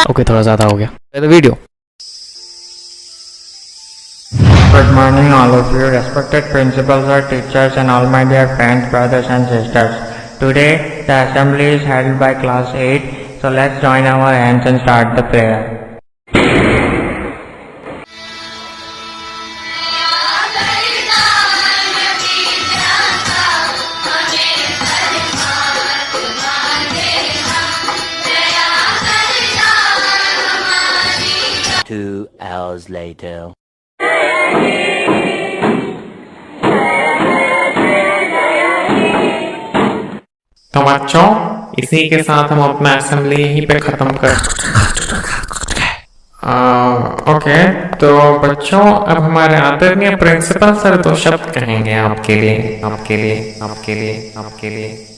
Okay, थोड़ा ज्यादा हो गया video. Good morning all of you, respected principals or teachers and all my dear friends, brothers and sisters. Today the assembly is held by class 8, so let's join our hands and start the prayer. Two hours later. तो बच्चों, इसी के साथ हम अपना assembly यहीं पे खत्म कर। ओके, तो बच्चों अब हमारे आदरणीय प्रिंसिपल सर दो शब्द कहेंगे आपके लिए, आपके लिए, आपके लिए, आपके लिए।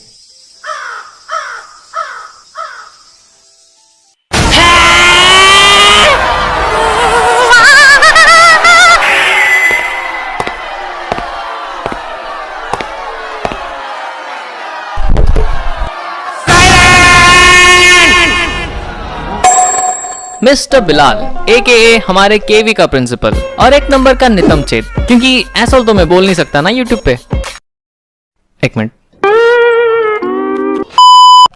मिस्टर बिलाल AKA हमारे केवी का प्रिंसिपल और एक नंबर का नितम चेत, क्योंकि ऐसा तो मैं बोल नहीं सकता ना यूट्यूब पे। एक मिनट,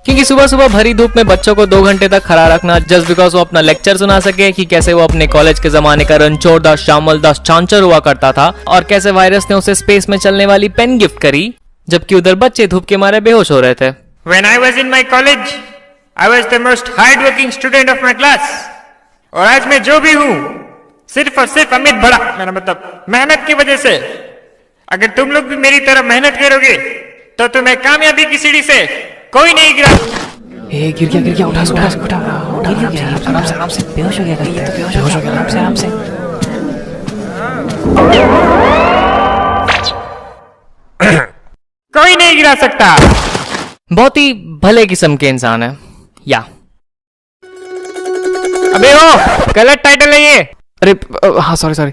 क्योंकि सुबह सुबह भरी धूप में बच्चों को 2 घंटे तक खड़ा रखना जस्ट बिकॉज वो अपना लेक्चर सुना सके कि कैसे वो अपने कॉलेज के जमाने का रणछोड़ दास श्यामल दास चांचर हुआ करता था और कैसे वायरस ने उसे स्पेस में चलने वाली पेन गिफ्ट करी, जबकि उधर बच्चे धूप के मारे बेहोश हो रहे थे। When I was in my college, I was the most hard-working student of my class. और आज मैं जो भी हूँ सिर्फ और सिर्फ अमित बड़ा, मेरा मतलब मेहनत की वजह से। अगर तुम लोग भी मेरी तरह मेहनत करोगे तो तुम्हें कामयाबी की सीढ़ी से कोई नहीं गिरा। गिर गया, उठा आराम से, बेहोश हो गया, आराम से। कोई नहीं गिरा सकता। बहुत ही भले किस्म के इंसान है या। अबे ओ, गलत टाइटल है ये। अरे हाँ, सॉरी।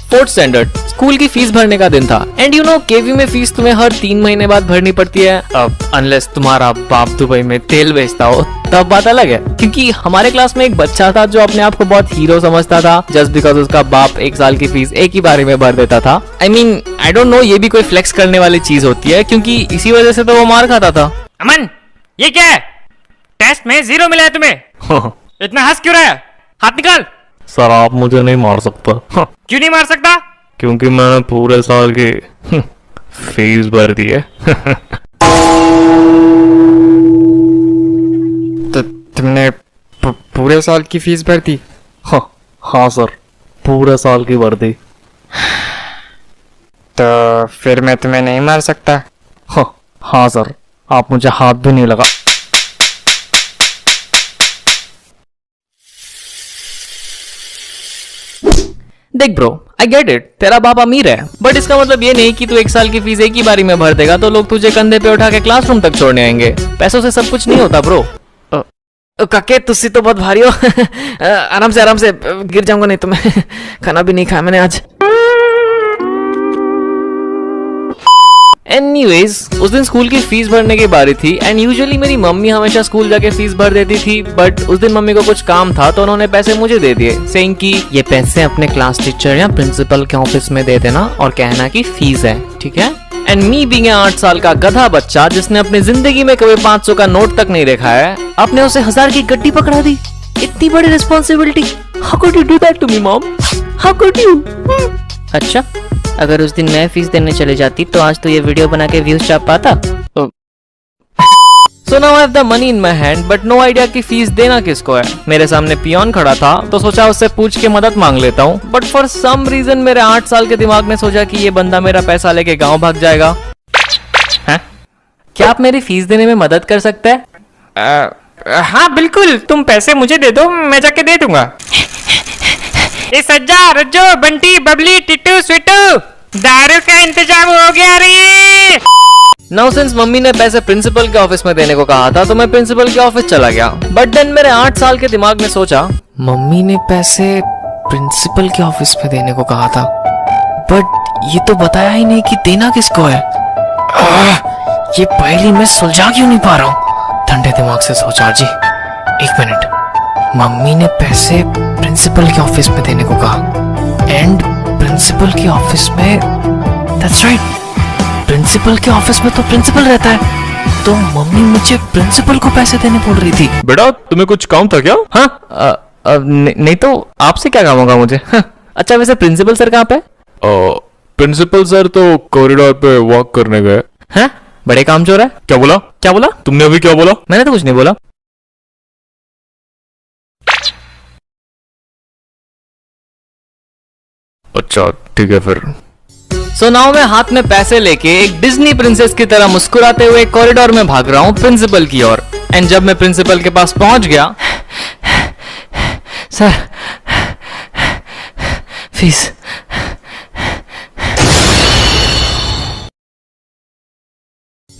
फोर्थ स्टैंडर्ड स्कूल की फीस भरने का दिन था एंड यू नो केवी में फीस तुम्हें हर 3 महीने बाद भरनी पड़ती है, अनलेस तुम्हारा बाप दुबई में तेल बेचता हो, तब बात अलग है। क्योंकि हमारे क्लास में एक बच्चा था जो अपने आप को बहुत हीरो समझता था जस्ट बिकॉज उसका बाप 1 साल की फीस एक ही बारी में भर देता था। आई डोंट नो ये भी कोई फ्लेक्स करने वाली चीज होती है, क्योंकि इसी वजह से तो वो मार खाता था। अमन, ये क्या है? टेस्ट में 0 मिला है तुम्हें? इतना हंस क्यों रहा है? हाथ निकाल। सर आप मुझे नहीं मार सकता। क्यों नहीं मार सकता? क्योंकि मैंने पूरे साल की फीस भर दी है। तो तुमने पूरे साल की फीस भर दी? हाँ सर, पूरे साल की भर दी। तो फिर मैं तुम्हें नहीं मार सकता? हाँ सर, आप मुझे हाथ भी नहीं लगा। देख ब्रो, आई गेट इट, तेरा बाप अमीर है, बट इसका मतलब ये नहीं कि तू 1 साल की फीस एक ही बारी में भर देगा तो लोग तुझे कंधे पे उठा के क्लासरूम तक छोड़ने आएंगे। पैसों से सब कुछ नहीं होता ब्रो। काके तुझसे तो बहुत भारी हो। आराम से, गिर जाऊंगा नहीं तो मैं। खाना भी नहीं खाया मैंने आज। एनीवेज, उस दिन स्कूल की फीस भरने की बारी थी एंड यूजुअली मेरी मम्मी हमेशा स्कूल जाके फीस भर देती थी, बट उस दिन मम्मी को कुछ काम था तो उन्होंने पैसे मुझे दे दिए, सेइंग कि ये पैसे अपने क्लास टीचर या प्रिंसिपल के ऑफिस में दे देना और कहना कि फीस है, ठीक है। एंड मी बीइंग 8 साल का गधा बच्चा जिसने अपनी जिंदगी में कभी 500 का नोट तक नहीं देखा है, आपने उसे 1000 की गड्डी पकड़ा दी। इतनी बड़ी responsibility, how could you do that to me mom, how could you? अच्छा, अगर उस दिन मैं फीस देने चले जाती तो आज तो ये वीडियो बना के व्यूज छाप पाता। So now I have the money in my hand, but no idea कि फीस देना किसको है। मेरे सामने पियोन खड़ा था तो सोचा उससे पूछ के मदद मांग लेता हूँ, बट फॉर सम रीजन मेरे 8 साल के दिमाग ने सोचा कि ये बंदा मेरा पैसा लेके गांव भाग जाएगा। हैं? क्या आप मेरी फीस देने में मदद कर सकते हैं? हाँ बिल्कुल, तुम पैसे मुझे दे दो, मैं जाके दे दूंगा। ए सज्जा, रज्जो, बंटी, बबली, टिट्टू, स्वीटू, दारू का इंतजाम हो गया रे। नाउ सिंस मम्मी ने पैसे प्रिंसिपल के ऑफिस में देने को कहा था तो मैं प्रिंसिपल के ऑफिस चला गया, बट देन मेरे 8 साल के दिमाग ने सोचा मम्मी ने पैसे प्रिंसिपल के ऑफिस में देने को कहा था, बट ये तो बताया ही नहीं कि देना किसको है। ये पहली मैं सुलझा क्यों नहीं पा रहा हूँ। ठंडे दिमाग से सोचा जी। एक मिनट, मम्मी ने पैसे प्रिंसिपल के ऑफिस में देने को कहा एंड प्रिंसिपल के ऑफिस में, दैट्स राइट, प्रिंसिपल के ऑफिस में तो प्रिंसिपल रहता है, तो मम्मी मुझे प्रिंसिपल को पैसे देने बोल रही थी। बेटा तुम्हें कुछ काम था क्या? हाँ नहीं तो आपसे क्या काम होगा मुझे। हाँ, अच्छा वैसे प्रिंसिपल सर कहाँ पे? प्रिंसिपल सर तो कॉरिडोर पे वॉक करने गए। हैं? बड़े कामचोर है। क्या बोला? क्या बोला? तुमने अभी क्या बोला? मैंने तो कुछ नहीं बोला। अच्छा ठीक है फिर। सो नाउ मैं हाथ में पैसे लेके एक डिज्नी प्रिंसेस की तरह मुस्कुराते हुए कॉरिडोर में भाग रहा हूँ प्रिंसिपल की ओर। एंड जब मैं प्रिंसिपल के पास पहुंच गया, sir fees.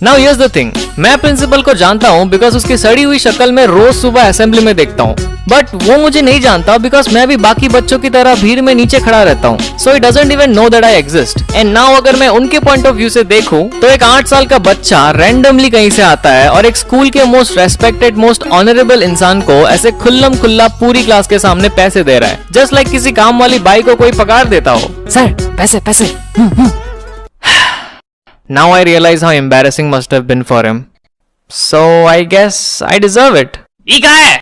Now here's the thing, मैं प्रिंसिपल को जानता हूँ बिकॉज उसकी सड़ी हुई शक्ल में रोज सुबह असेंबली में देखता हूँ, बट वो मुझे नहीं जानता बिकॉज मैं भी बाकी बच्चों की तरह भीड़ में नीचे खड़ा रहता हूँ। So he doesn't even know that I exist. And now अगर मैं उनके पॉइंट ऑफ व्यू से देखूं तो एक 8 साल का बच्चा रैंडमली कहीं से आता है और एक स्कूल के मोस्ट रेस्पेक्टेड मोस्ट ऑनरेबल इंसान को ऐसे खुल्लम खुल्ला पूरी क्लास के सामने पैसे दे रहा है, जस्ट लाइक किसी काम वाली बाई को कोई पगार देता हो। सर पैसे पैसे। Now I realize how embarrassing must have been for him. So I guess I deserve it. ई कहा है?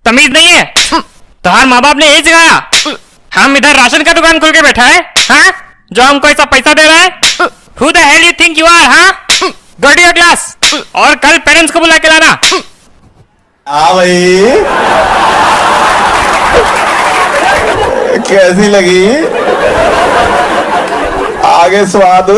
तमीज नहीं है? तुम्हारे माँ बाप ने यही सिखाया? हम इधर राशन का दुकान खोल के बैठा है, हाँ? जो हमको ऐसा पैसा दे रहा है? Who the hell you think you are, हाँ? Go to your class और कल पेरेंट्स को बुला के लाना। हाँ भाई, कैसी लगी? आगे स्वाद